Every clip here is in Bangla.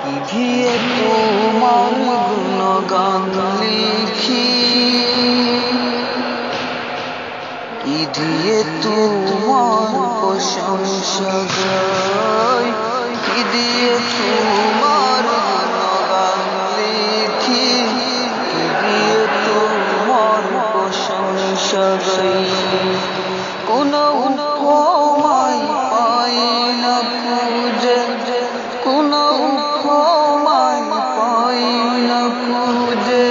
কি দিয়ে তোমার গুণগান লিখি, কি দিয়ে তোমার প্রশংসা গাই, কি দিয়ে তোমার গুণগান লিখি, কি দিয়ে তোমার প্রশংসা গাই। কোনো উপমাই পাই না খুঁজে, কোনো উপমাই পাই না খুঁজে,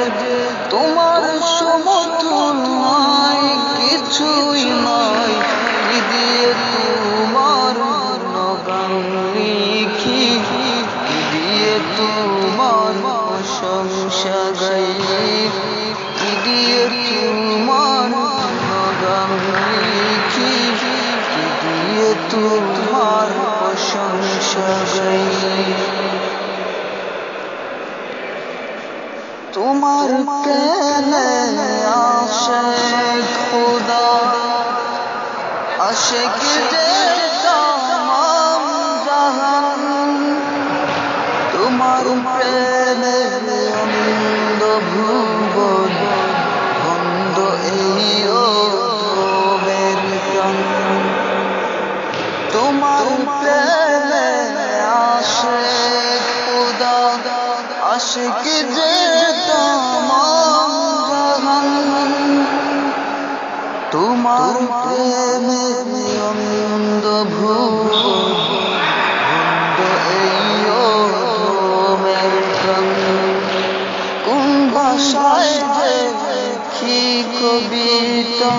তোমার সমতুল নাই, কিছুই নাই। কি দিয়ে তোমার গুণগান লিখি, কি দিয়ে তোমার প্রশংসা গাই, কি দিয়ে তোমার গুণগান লিখি, কি দিয়ে তোমার প্রশংসা গাই। তোমার প্রেমে আশিক খুদা, আশিক যে তামাম জাহান, তোমার প্রেমে অন্ধ ভুবন, অন্ধ এই অধমের প্রাণ। তোমার প্রেমে আশিক খুদা, আশিক যে তামাম জাহান, তোমার প্রেমে অন্ধ ভুবন, অন্ধ এই অধমের প্রাণ। কোন ভাষায় যে কি কবিতা,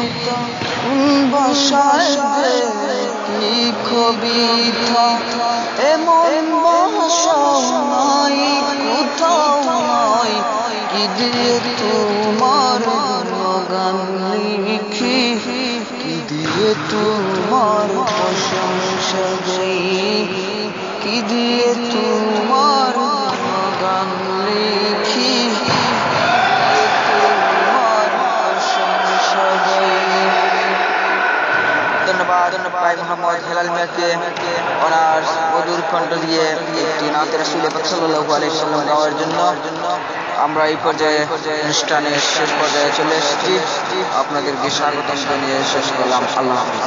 কোন ভাষায় যে কি কবিতা, এমন ভাষা নাই, কোথাও নাই। কি দিয়ে তোমার গুণগান লিখি, কি দিয়ে তোমার প্রশংসা গাই, কি দিয়ে তোমার গুণগান লিখি, তোমার প্রশংসা গাই। ধন্যবাদ ভাই মোহাম্মদ হেলাল মিয়াকে ওনার মধুর কণ্ঠ দিয়ে একটি নাতে রাসূল পাক সাল্লাল্লাহু আলাইহি ওয়াসাল্লাম গাওয়ার জন্য। আমরা এই পর্যায়ে অনুষ্ঠানের শেষ পর্যায়ে চলে এসেছি। আপনাদেরকে স্বাগতম জানিয়ে শেষ করলাম। আল্লাহ হাফেজ।